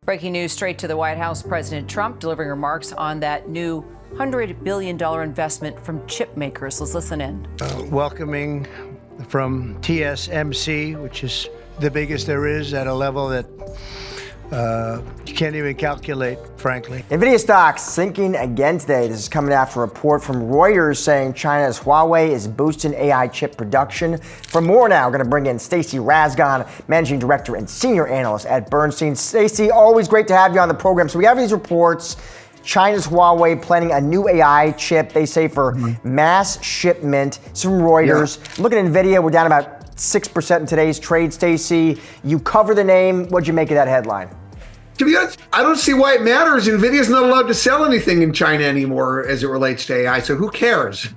Breaking news straight to the White House. President Trump delivering remarks on that new $100 billion investment from chip makers. Let's listen in. Welcoming from TSMC, which is the biggest there is at a level that you can't even calculate, frankly. Nvidia stocks sinking again today. This is coming after a report from Reuters saying China's Huawei is boosting AI chip production. For more now, we're going to bring in Stacey Razgon, Managing Director and Senior Analyst at Bernstein. Stacey, always great to have you on the program. So we have these reports. China's Huawei planning a new AI chip, they say, for mass shipment. It's from Reuters. Yeah. Look at Nvidia. We're down about 6% in today's trade. Stacey, you cover the name. What'd you make of that headline? To be honest, I don't see why it matters. NVIDIA's not allowed to sell anything in China anymore as it relates to AI, so who cares?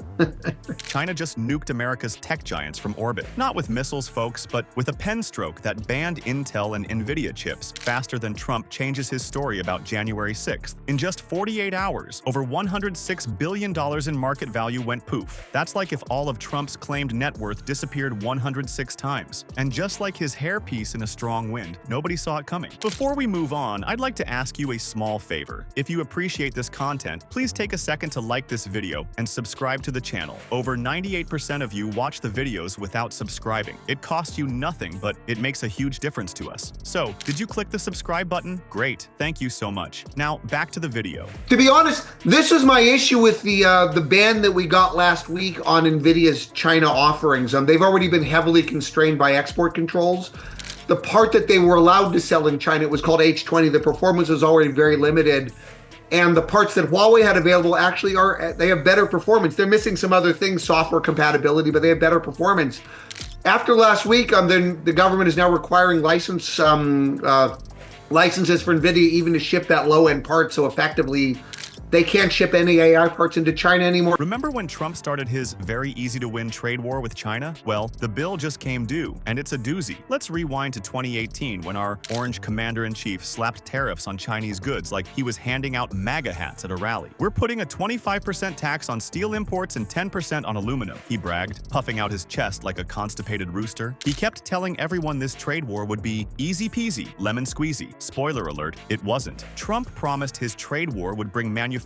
China just nuked America's tech giants from orbit. Not with missiles, folks, but with a pen stroke that banned Intel and Nvidia chips faster than Trump changes his story about January 6th. In just 48 hours, over $106 billion in market value went poof. That's like if all of Trump's claimed net worth disappeared 106 times. And just like his hairpiece in a strong wind, nobody saw it coming. Before we move on, I'd like to ask you a small favor. If you appreciate this content, please take a second to like this video and subscribe to the channel. Over 98% of you watch the videos without subscribing. It costs you nothing, but it makes a huge difference to us. So, did you click the subscribe button? Great. Thank you so much. Now, back to the video. To be honest, this is my issue with the ban that we got last week on NVIDIA's China offerings. They've already been heavily constrained by export controls. The part that they were allowed to sell in China, it was called H20. The performance was already very limited. And the parts that Huawei had available actually they have better performance. They're missing some other things, software compatibility, but they have better performance. After last week, then the government is now requiring licenses for NVIDIA even to ship that low-end part. So effectively, they can't ship any AI parts into China anymore. Remember when Trump started his very easy-to-win trade war with China? Well, the bill just came due, and it's a doozy. Let's rewind to 2018 when our orange commander-in-chief slapped tariffs on Chinese goods like he was handing out MAGA hats at a rally. We're putting a 25% tax on steel imports and 10% on aluminum, he bragged, puffing out his chest like a constipated rooster. He kept telling everyone this trade war would be easy-peasy, lemon squeezy. Spoiler alert, it wasn't. Trump promised his trade war would bring manufacturing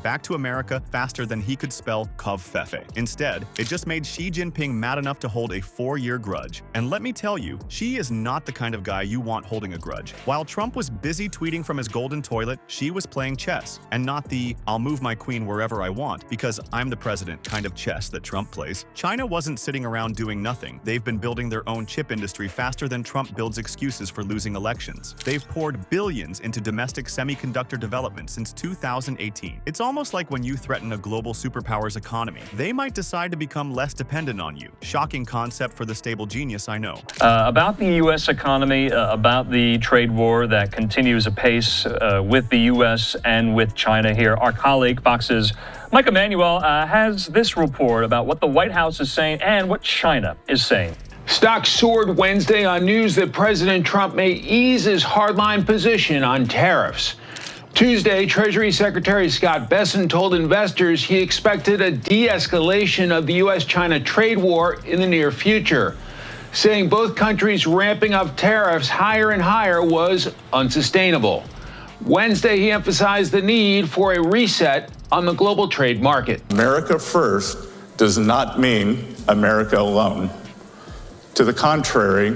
back to America faster than he could spell Kov-Fefe. Instead, it just made Xi Jinping mad enough to hold a 4-year grudge. And let me tell you, Xi is not the kind of guy you want holding a grudge. While Trump was busy tweeting from his golden toilet, Xi was playing chess, and not the "I'll move my queen wherever I want because I'm the president" kind of chess that Trump plays. China wasn't sitting around doing nothing. They've been building their own chip industry faster than Trump builds excuses for losing elections. They've poured billions into domestic semiconductor development since 2018. It's almost like when you threaten a global superpower's economy, they might decide to become less dependent on you. Shocking concept for the stable genius, I know. About the U.S. economy, about the trade war that continues apace with the U.S. and with China here, our colleague, Fox's Mike Emanuel, has this report about what the White House is saying and what China is saying. Stocks soared Wednesday on news that President Trump may ease his hardline position on tariffs. Tuesday, Treasury Secretary Scott Bessent told investors he expected a de-escalation of the U.S.-China trade war in the near future, saying both countries ramping up tariffs higher and higher was unsustainable. Wednesday, he emphasized the need for a reset on the global trade market. America first does not mean America alone. To the contrary,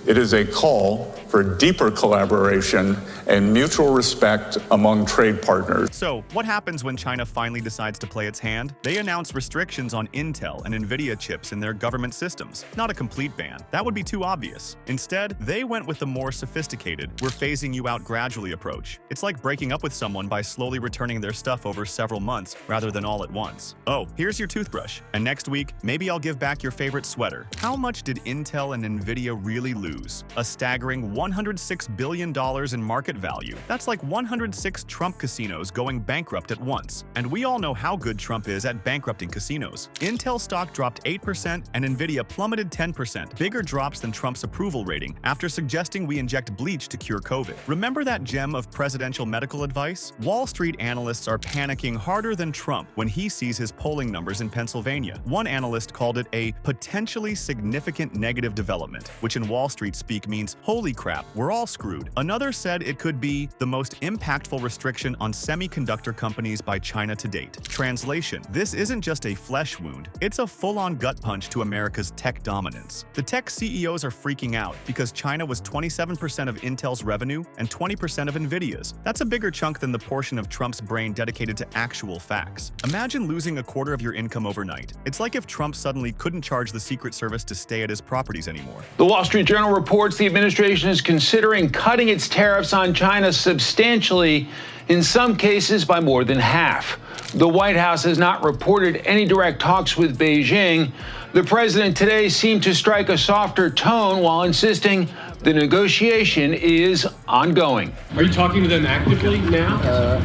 it is a call for deeper collaboration and mutual respect among trade partners. So, what happens when China finally decides to play its hand? They announce restrictions on Intel and Nvidia chips in their government systems. Not a complete ban. That would be too obvious. Instead, they went with the more sophisticated, "we're phasing you out gradually" approach. It's like breaking up with someone by slowly returning their stuff over several months rather than all at once. Oh, here's your toothbrush. And next week, maybe I'll give back your favorite sweater. How much did Intel and Nvidia really lose? A staggering $106 billion in market value. That's like 106 Trump casinos going bankrupt at once. And we all know how good Trump is at bankrupting casinos. Intel stock dropped 8% and Nvidia plummeted 10%, bigger drops than Trump's approval rating after suggesting we inject bleach to cure COVID. Remember that gem of presidential medical advice? Wall Street analysts are panicking harder than Trump when he sees his polling numbers in Pennsylvania. One analyst called it a potentially significant negative development, which in Wall Street speak means, holy crap, crap, we're all screwed. Another said it could be the most impactful restriction on semiconductor companies by China to date. Translation: this isn't just a flesh wound, it's a full-on gut punch to America's tech dominance. The tech CEOs are freaking out because China was 27% of Intel's revenue and 20% of Nvidia's. That's a bigger chunk than the portion of Trump's brain dedicated to actual facts. Imagine losing a quarter of your income overnight. It's like if Trump suddenly couldn't charge the Secret Service to stay at his properties anymore. The Wall Street Journal reports the administration is considering cutting its tariffs on China substantially, in some cases by more than half. The White House has not reported any direct talks with Beijing. The president today seemed to strike a softer tone while insisting the negotiation is ongoing. Are you talking to them actively now?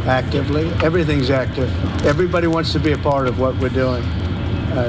Actively. Everything's active. Everybody wants to be a part of what we're doing.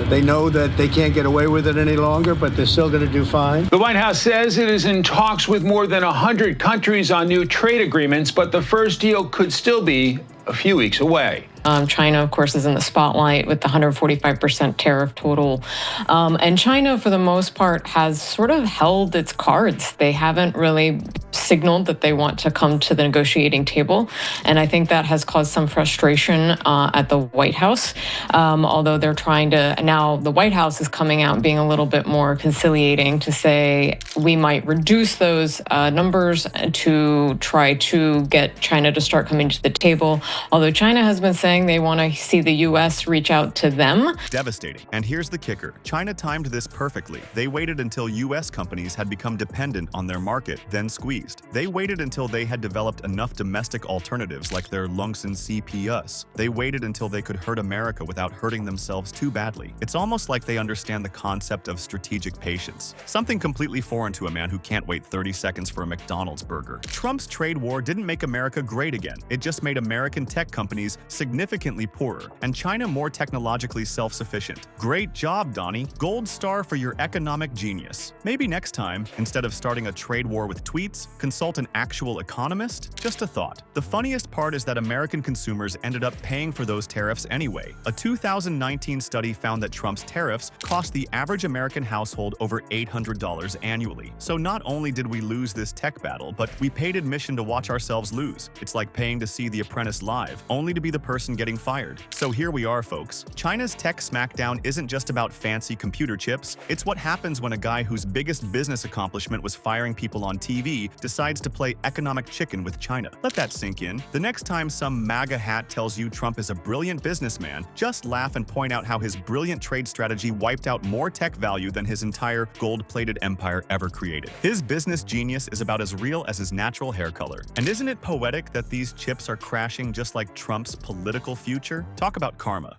They know that they can't get away with it any longer, but they're still going to do fine. The White House says it is in talks with more than 100 countries on new trade agreements, but the first deal could still be a few weeks away. China, of course, is in the spotlight with the 145% tariff total. And China, for the most part, has sort of held its cards. They haven't really signaled that they want to come to the negotiating table. And I think that has caused some frustration at the White House. Although they're trying to, now the White House is coming out being a little bit more conciliating to say we might reduce those numbers to try to get China to start coming to the table. Although China has been saying they want to see the U.S. reach out to them. Devastating. And here's the kicker. China timed this perfectly. They waited until U.S. companies had become dependent on their market, then squeezed. They waited until they had developed enough domestic alternatives like their Lungsan CPUs. They waited until they could hurt America without hurting themselves too badly. It's almost like they understand the concept of strategic patience. Something completely foreign to a man who can't wait 30 seconds for a McDonald's burger. Trump's trade war didn't make America great again. It just made American tech companies significantly poorer, and China more technologically self-sufficient. Great job, Donnie. Gold star for your economic genius. Maybe next time, instead of starting a trade war with tweets, consult an actual economist? Just a thought. The funniest part is that American consumers ended up paying for those tariffs anyway. A 2019 study found that Trump's tariffs cost the average American household over $800 annually. So not only did we lose this tech battle, but we paid admission to watch ourselves lose. It's like paying to see The Apprentice live, only to be the person getting fired. So here we are, folks. China's tech smackdown isn't just about fancy computer chips. It's what happens when a guy whose biggest business accomplishment was firing people on TV decides to play economic chicken with China. Let that sink in. The next time some MAGA hat tells you Trump is a brilliant businessman, just laugh and point out how his brilliant trade strategy wiped out more tech value than his entire gold-plated empire ever created. His business genius is about as real as his natural hair color. And isn't it poetic that these chips are crashing just like Trump's political future? Talk about karma.